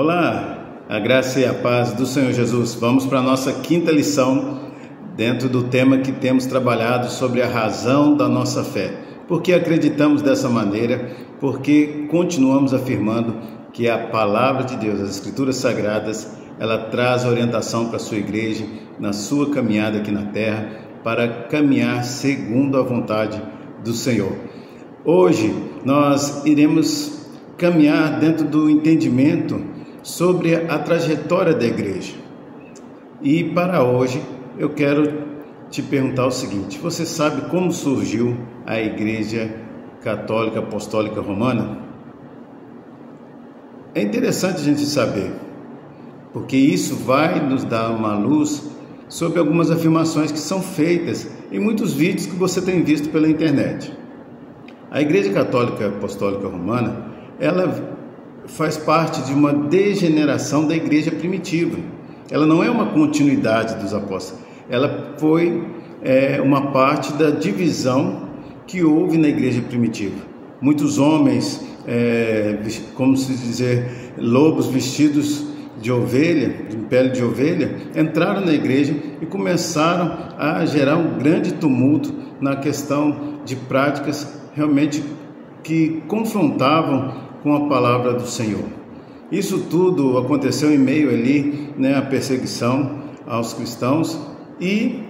Olá, a graça e a paz do Senhor Jesus. Vamos para a nossa quinta lição dentro do tema que temos trabalhado sobre a razão da nossa fé. Por que acreditamos dessa maneira? Porque continuamos afirmando que a palavra de Deus, as Escrituras Sagradas, ela traz orientação para a sua igreja, na sua caminhada aqui na terra, para caminhar segundo a vontade do Senhor. Hoje nós iremos caminhar dentro do entendimento sobre a trajetória da igreja. E para hoje eu quero te perguntar o seguinte: você sabe como surgiu a Igreja Católica Apostólica Romana? É interessante a gente saber, porque isso vai nos dar uma luz sobre algumas afirmações que são feitas em muitos vídeos que você tem visto pela internet. A Igreja Católica Apostólica Romana, ela faz parte de uma degeneração da igreja primitiva. Ela não é uma continuidade dos apóstolos. Ela foi uma parte da divisão que houve na igreja primitiva. Muitos homens, como se dizer, lobos vestidos de ovelha, de pele de ovelha, entraram na igreja e começaram a gerar um grande tumulto na questão de práticas realmente que confrontavam com a palavra do Senhor. Isso tudo aconteceu em meio ali, a perseguição aos cristãos, e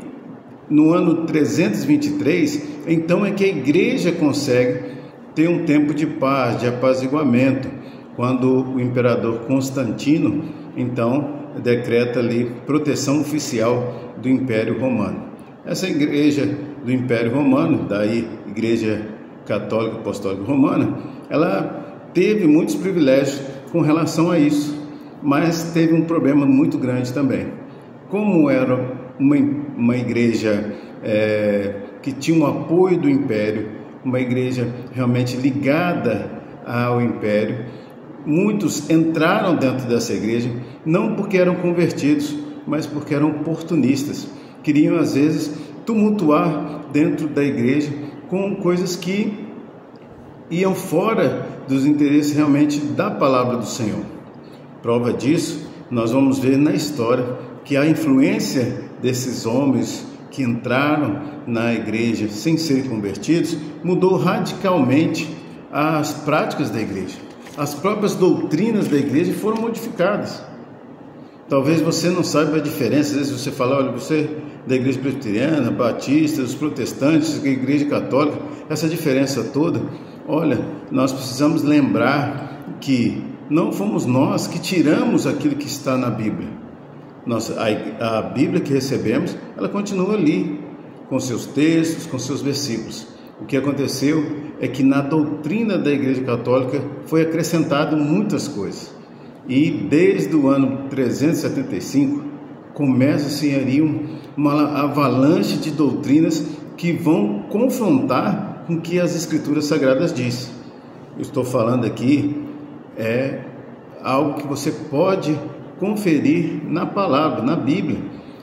no ano 323, então é que a igreja consegue ter um tempo de paz, de apaziguamento, quando o imperador Constantino, então, decreta ali proteção oficial do Império Romano. Essa igreja do Império Romano, daí Igreja Católica Apostólica Romana, ela teve muitos privilégios com relação a isso, mas teve um problema muito grande também. Como era uma igreja que tinha o apoio do Império, uma igreja realmente ligada ao Império, muitos entraram dentro dessa igreja, não porque eram convertidos, mas porque eram oportunistas. Queriam, às vezes, tumultuar dentro da igreja com coisas que iam fora dos interesses realmente da palavra do Senhor. Prova disso, nós vamos ver na história que a influência desses homens que entraram na igreja sem serem convertidos mudou radicalmente as práticas da igreja. As próprias doutrinas da igreja foram modificadas. Talvez você não saiba a diferença. Às vezes você fala, olha, você da igreja presbiteriana, batista, os protestantes, a igreja católica, essa diferença toda. Olha, nós precisamos lembrar que não fomos nós que tiramos aquilo que está na Bíblia. A Bíblia que recebemos, ela continua ali, com seus textos, com seus versículos. O que aconteceu é que na doutrina da Igreja Católica foi acrescentado muitas coisas. E desde o ano 375, começa-se ali uma avalanche de doutrinas que vão confrontar com o que as Escrituras Sagradas dizem. Eu estou falando aqui algo que você pode conferir na palavra, na Bíblia.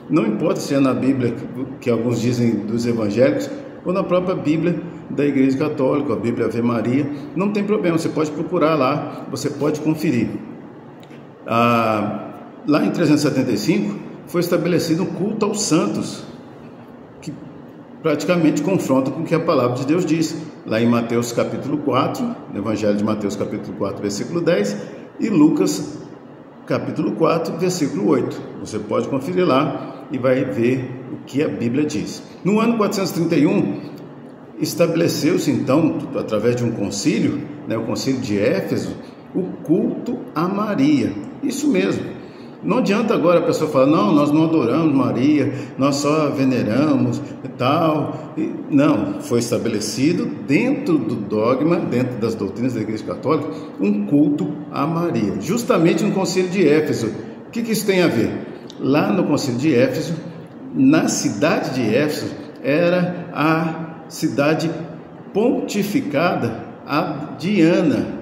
Não importa se é na Bíblia que alguns dizem dos evangélicos ou na própria Bíblia da Igreja Católica, a Bíblia Ave Maria, não tem problema, você pode procurar lá, você pode conferir. Lá em 375 foi estabelecido um culto aos santos, que praticamente confronta com o que a palavra de Deus diz, lá em Mateus capítulo 4, no Evangelho de Mateus capítulo 4, versículo 10, e Lucas capítulo 4, versículo 8. Você pode conferir lá e vai ver o que a Bíblia diz. No ano 431, estabeleceu-se então, através de um concílio, o concílio de Éfeso, o culto a Maria. Isso mesmo. Não adianta agora a pessoa falar, não, nós não adoramos Maria, nós só veneramos e tal. Não, foi estabelecido dentro do dogma, dentro das doutrinas da Igreja Católica, um culto a Maria, justamente no concílio de Éfeso. O que isso tem a ver? Lá no concílio de Éfeso, na cidade de Éfeso, era a cidade pontificada a Diana,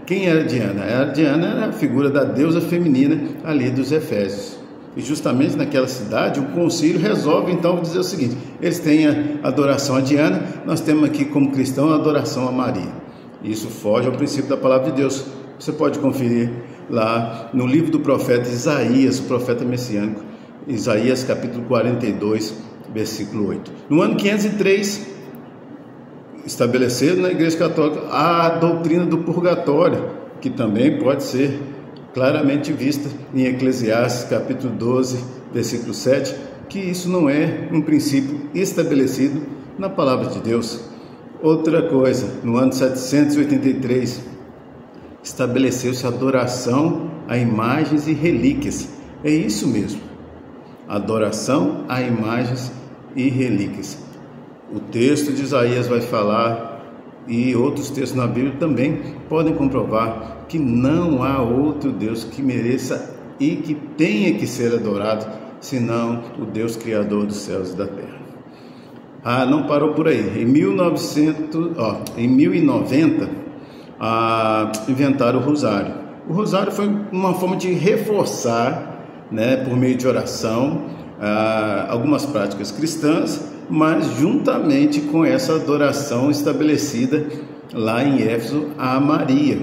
Quem era Diana? Diana era a figura da deusa feminina ali dos Efésios. E justamente naquela cidade, o concílio resolve então dizer o seguinte: eles têm a adoração a Diana, nós temos aqui como cristão a adoração a Maria. Isso foge ao princípio da palavra de Deus, Você pode conferir lá no livro do profeta Isaías, o profeta messiânico, Isaías capítulo 42, versículo 8. No ano 503, estabelecido na Igreja Católica a doutrina do purgatório, que também pode ser claramente vista em Eclesiastes capítulo 12, versículo 7, que isso não é um princípio estabelecido na palavra de Deus. Outra coisa, no ano 783, estabeleceu-se a adoração a imagens e relíquias. É isso mesmo, adoração a imagens e relíquias. O texto de Isaías vai falar, e outros textos na Bíblia também podem comprovar que não há outro Deus que mereça e que tenha que ser adorado, senão o Deus Criador dos céus e da terra. Não parou por aí. Em 1090, inventaram o rosário. O rosário foi uma forma de reforçar, por meio de oração, algumas práticas cristãs, mas juntamente com essa adoração estabelecida lá em Éfeso a Maria.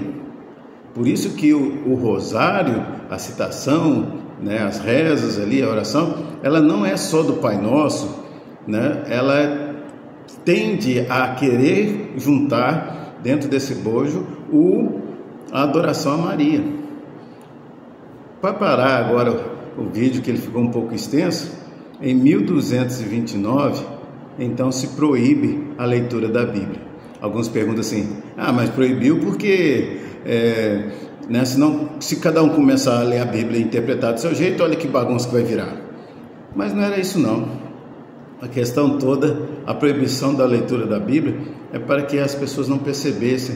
Por isso que o rosário, a citação, as rezas ali, a oração, ela não é só do Pai Nosso, ela tende a querer juntar dentro desse bojo a adoração a Maria. Para parar agora o vídeo, que ele ficou um pouco extenso, em 1229, então se proíbe a leitura da Bíblia. Alguns perguntam assim, mas proibiu porque, senão, se cada um começar a ler a Bíblia e interpretar do seu jeito, olha que bagunça que vai virar. Mas não era isso não. A questão toda, a proibição da leitura da Bíblia é para que as pessoas não percebessem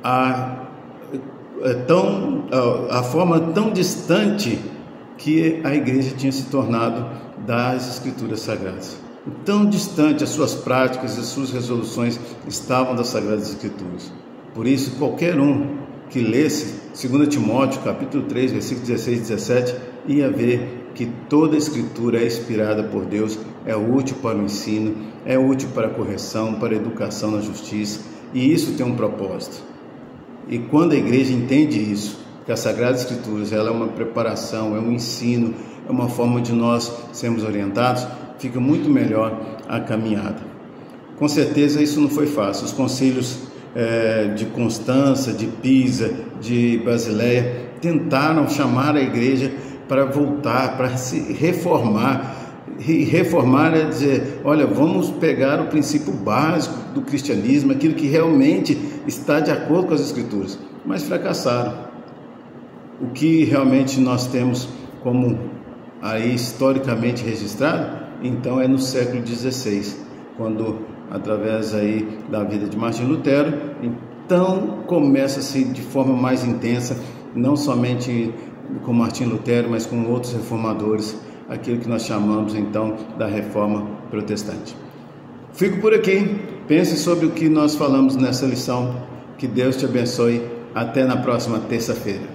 a forma tão distante que a igreja tinha se tornado das Escrituras Sagradas. Tão distante as suas práticas e as suas resoluções estavam das Sagradas Escrituras. Por isso, qualquer um que lesse 2 Timóteo capítulo 3, versículos 16 e 17, ia ver que toda a Escritura é inspirada por Deus, é útil para o ensino, é útil para a correção, para a educação na justiça, e isso tem um propósito. E quando a igreja entende isso, que as Sagradas Escrituras ela é uma preparação, é um ensino, é uma forma de nós sermos orientados, fica muito melhor a caminhada. Com certeza isso não foi fácil. Os concílios de Constança, de Pisa, de Basileia tentaram chamar a igreja para voltar, para se reformar. E reformar é dizer, olha, vamos pegar o princípio básico do cristianismo, aquilo que realmente está de acordo com as Escrituras, mas fracassaram. O que realmente nós temos como aí historicamente registrado, então é no século XVI, quando através aí da vida de Martim Lutero, então começa-se de forma mais intensa, não somente com Martim Lutero, mas com outros reformadores, aquilo que nós chamamos então da Reforma Protestante. Fico por aqui, pense sobre o que nós falamos nessa lição, que Deus te abençoe, até na próxima terça-feira.